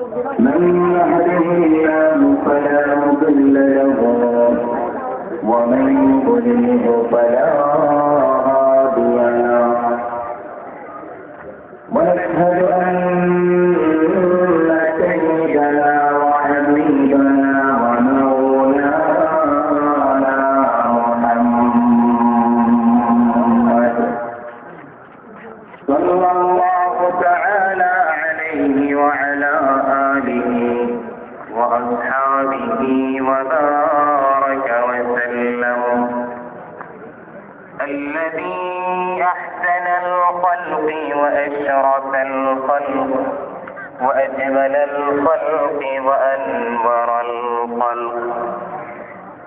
من يهده الله فلا مضل له ومن يضلله فلا هادي له ونشهد أن سيدنا وحبيبنا ومولانا محمد صلى الله تعالى عليه وعلى آله وأصحابه وبارك وسلم الذي أحسن الخلق وأشرف الخلق وأجمل الخلق وأنور الخلق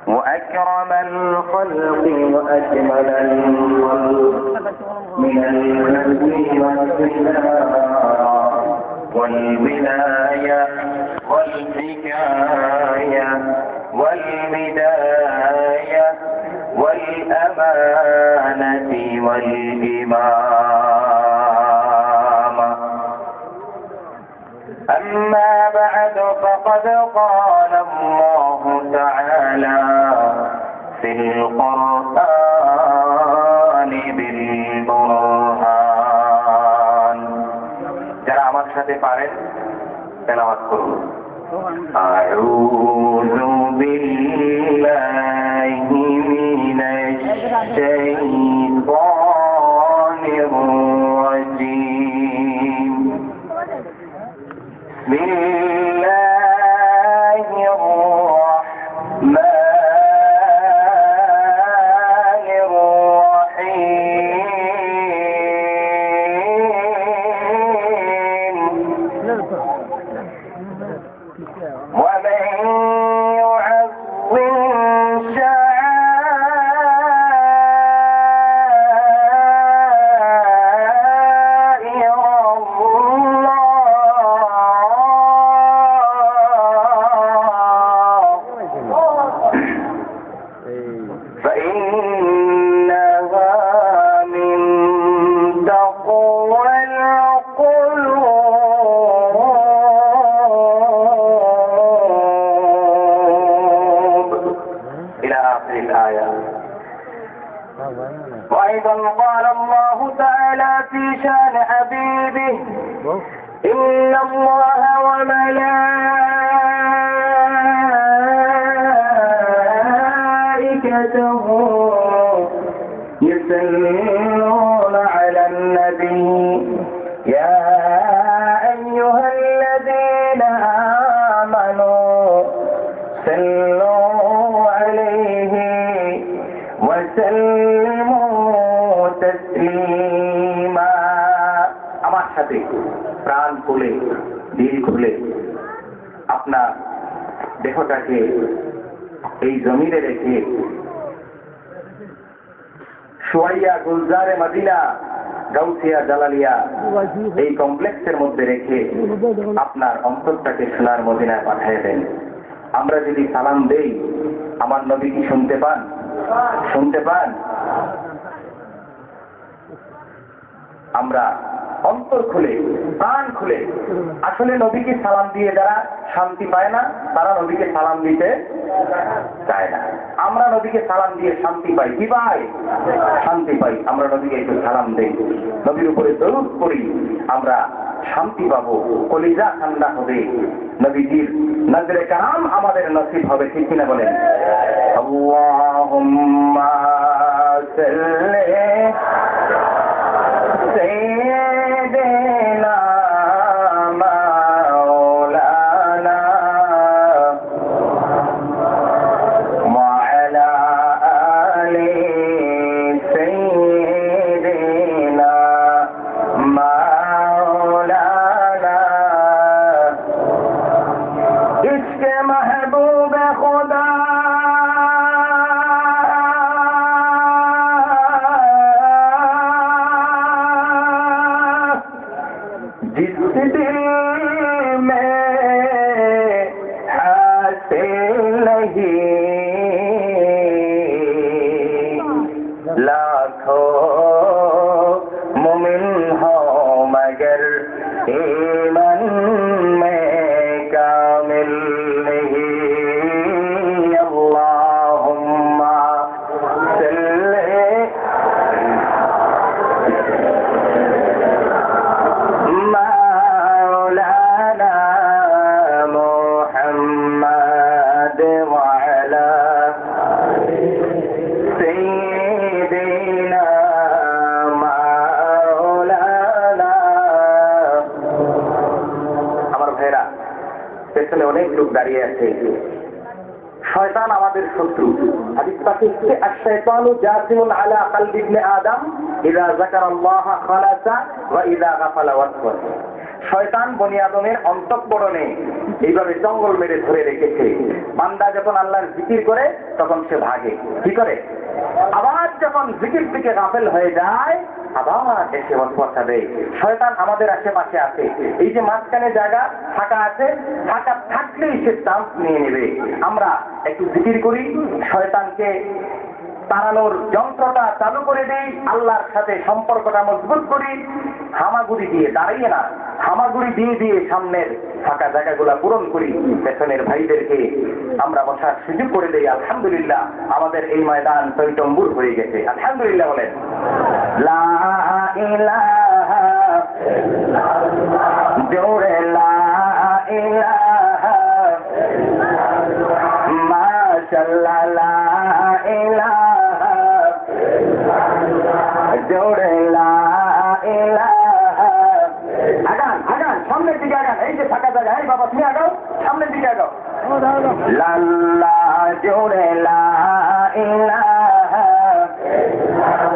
وأكرم الخلق وأجمل الخلق من الهدي والسلام والبداية والحكاية والبداية والأمانة والإمامة. أما بعد فقد قال الله تعالى في القرآن بالبرهان. যারা আমার সাথে পারেন তেলাওয়াত করুন। আউযু বিল্লাহি মিনাশ শাইতানির রাজীম। বিসমিল্লাহির রাহমানির রাহিম। ومن يعظم شعائر الله فإنها من تقوى القلوب إلى آخر الآية. وأيضا قال الله تعالى في شأن حبيبه إن الله وملائكته يصلون على النبي يا أيها الذين آمنوا صلوا عليه وسلموا تسليما. আমার সাথে প্রাণ খুলে দিল খুলে আপনার দেহটাকে এই জমিনে রেখে সোয়াইয়া গুলজারে মদিনা গাউসিয়া জালালিয়া এই কমপ্লেক্সের মধ্যে রেখে আপনার অন্তরটাকে সোনার মদিনায় পাঠিয়ে দেন। আমরা যদি সালাম দেই আমার নবী কি শুনতে পান? শুনতে পান? আমরা অন্তর খুলে প্রাণ খুলে আসলে নবীকে সালাম দিয়ে যারা শান্তি পায় না তারা নবীকে সালাম দিতে চায় না। আমরা নবীকে সালাম দিয়ে শান্তি পাই। কি পাই? শান্তি পাই। আমরা নবীকে একটু সালাম দেই, নবীর উপরে দরুদ করি, আমরা শান্তি পাবো, কলিজা ঠান্ডা হবে, নবীজির নজরে কারাম আমাদের নসিব হবে। ঠিক কিনা বলেন? আল্লাহুম্মা সাল্লি সাইয়্যিদিনা মাওলানা ওয়া আলা আলি সাইয়্যিদিনা মাওলানা। ইশকে महबूब खुदा जिस दिल में हासिल नहीं लाखों मुमिन हो मगर ईमान में পেছনে অনেক লোক দাঁড়িয়ে আছে। শয়তান আমাদের শত্রু। হাদিস পাকে এসেছে আশ-শাইতানু জাসিমুন আলা কলবি ইবনে আদম ইযা যাকারাল্লাহ খালাসা ওয়া ইযা গাফালা ওয়াসওয়াস। শয়তান বনি আদমের অন্তঃকরণে এইভাবে জঙ্গল মেরে ধরে রেখেছে। বান্দা যখন আল্লাহর জিকির করে তখন সে ভাগে, কি করে? আবার যখন জিকির থেকে গাফেল হয়ে যায় আবার এসে ওয়াসওয়াসা দেয়। শয়তান আমাদের আশেপাশে আছে। এই যে মাঝখানে জায়গা ফাঁকা আছে, ফাঁকা থাকলেই সে চান্স নিয়ে নেবে। আমরা একটু জিকির করি, শয়তানকে তাড়ানোর যন্ত্রটা চালু করে দেই, আল্লাহর সাথে সম্পর্কটা মজবুত করি। হামাগুড়ি দিয়ে দাঁড়িয়ে না, হামাগুড়ি দিয়ে দিয়ে সামনের ফাঁকা জায়গাগুলা পূরণ করি। পেছনের ভাইদেরকে আমরা বসার সুযোগ করে দেই। আলহামদুলিল্লাহ, আমাদের এই ময়দান টইটম্বুর হয়ে গেছে। আলহামদুলিল্লাহ বলেন। লা ইলাহা ইল্লাল্লাহ, জোরে লা ইলাহা ইল্লাল্লাহ, মাশাআল্লাহ লা ইলাহা ইল্লাল্লাহ, জোরে লা ইলাহা। আগান আগান, সামনের দিকে আগান। এই যে ফাঁকা জায়গা, এই বাবা তুমি আগাও, সামনের দিকে আগাও। লাল্লা জোরে লা ইলাহা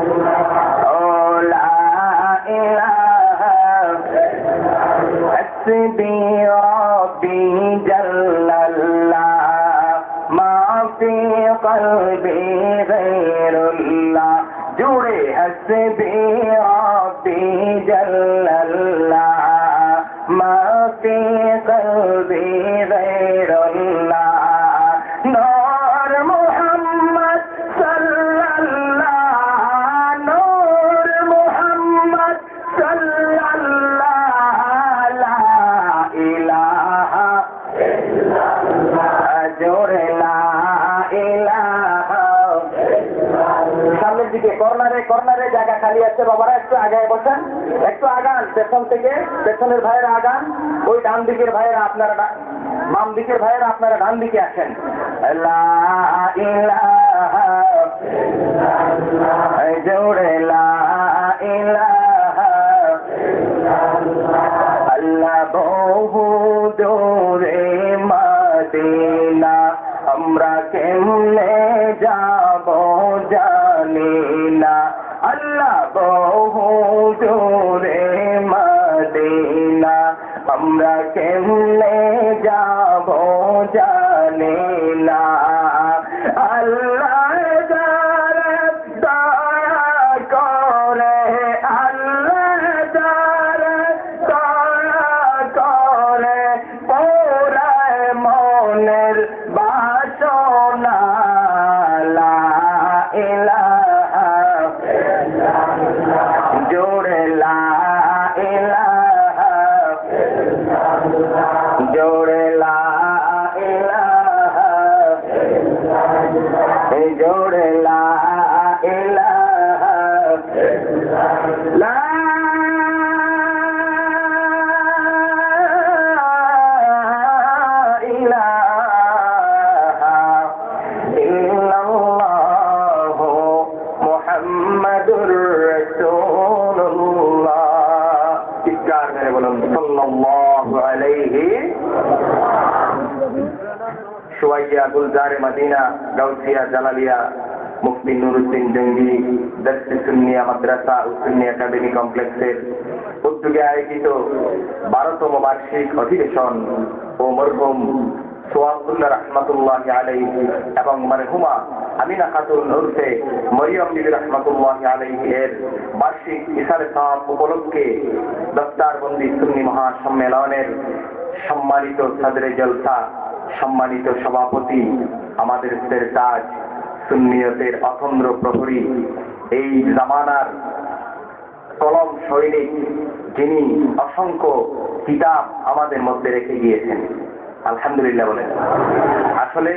ইল্লাল্লাহ, ও লা ইলাহা ইল্লাল্লাহ, হাসবি রাব্বি জাল্লাল্লাহ, মা ফি কলবি গায়রুল্লাহ, জোরে হাসবি রাব্বি জাল্লাল্লাহ, মা ফি কলবি গায়রুল্লাহ, নূর মুহাম্মদ সাল্লাল্লাহ, নূর মুহাম্মদ সাল্লাল্লাহ, লা ইলাহা ইল্লাল্লাহ, জোরে লা ইলাহা ইল্লাল্লাহ। সামনের দিকে কর্নারে কর্নারে জায়গা খালি আছে, বাবারা একটু আগায় বসেন, একটু আগান। পেছন থেকে পেছনের ভাইয়েরা আগান, ওই ডান দিকের ভাইয়েরা আপনারা বাম দিকের ভাইয়েরা আপনারা ডান দিকে আসেন। লা ইলাহা ইল্লাল্লাহ, জোরে লা ইলাহা ইল্লাল্লাহ, আল্লাহ বহু দূরে মদিনা, আমরা কেমনে যাব জানি না, আল্লাহ বহু দূরে মদিনা, আমরা কেমনে যাব জানি না, আল্লাহ যারা দয়া করে, আল্লাহ যারা দয়া করে, পুরায় মনের বাসনা, লা ইলাহা ইল্লাল্লাহ, জোরে লা ইলাহা ইল্লাল্লাহ, জোরে লা ইলাহা ইল্লাল্লাহ, জোরে লা ইলাহা ইল্লাল্লাহ, লা ইলাহা ইল্লাল্লাহ, মুহাম্মাদুর রাসূলুল্লাহ। চিৎকার করে বলুন সাল্লাল্লাহু আলাইহি। সুয়াইয়া গুলজারে মদিনা গাউসিয়া জালালিয়া মুফতি নুরুদ্দিন জঙ্গি দরসে সুন্নিয়া মাদ্রাসা ও সুন্নি একাডেমি কমপ্লেক্সের উদ্যোগে আয়োজিত 12তম বার্ষিক অধিবেশন ও মরহুম সোয়াবুল্লাহ রহমাতুল্লাহি আলাইহি এবং মরহুমা আমিনা খাতুন উর্ফে মরিয়ম বিবি রহমাতুল্লাহি আলাইহি এর বার্ষিক ইসারে সাহাব উপলক্ষে দফতারবন্দি সুন্নি মহাসম্মেলনের সম্মানিত সদরে জলসা, সম্মানিত সভাপতি, আমাদের তাজ সুন্নিয়তের অতন্দ্র প্রহরী, এই জামানার কলম সৈনিক, যিনি অসংখ্য কিতাব আমাদের মধ্যে রেখে গিয়েছেন। আলহামদুলিল্লাহ বলেন। আসলে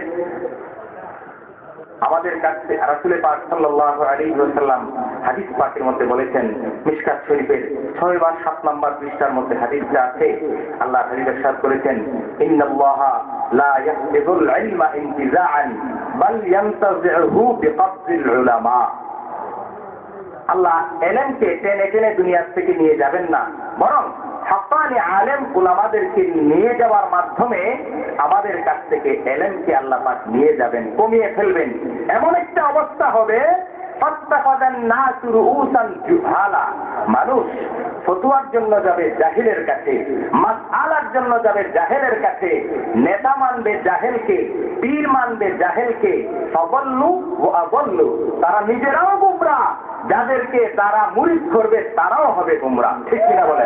আমাদের কাছে রাসূল পাক সাল্লাল্লাহু আলাইহি ওয়াসাল্লাম হাদিস পাকের মধ্যে বলেছেন, মিশকাত শরীফের 6 বা 7 নম্বর পৃষ্ঠার মধ্যে হাদিসটা আছে। আল্লাহ হাদিস ইরশাদ করেছেন, ইন্নাল্লাহা লা ইয়াহফিজুল ইলমা ইনতিজাআন বাল ইয়ানতাজিহু বিকবজিল উলামা। আল্লাহ ইলমকে টেনে টেনে দুনিয়া থেকে নিয়ে যাবেন না, বরং হাক্কানি আলেম উলামাদেরকে নিয়ে যাওয়ার মাধ্যমে আমাদের কাছ থেকে এলেমকে আল্লাহ পাক নিয়ে যাবেন, কমিয়ে ফেলবেন। এমন একটা অবস্থা হবে মানুষ ফতুয়ার জন্য যাবে জাহিলের কাছে, মাসআলার জন্য যাবে জাহেলের কাছে, নেতা মানবে জাহেলকে, পীর মানবে জাহেলকে, সবল্লু ও আবল্লু, তারা নিজেরাও গুমরা, যাদেরকে তারা মুরিদ করবে তারাও হবে গুমরা। ঠিক কিনা বলে?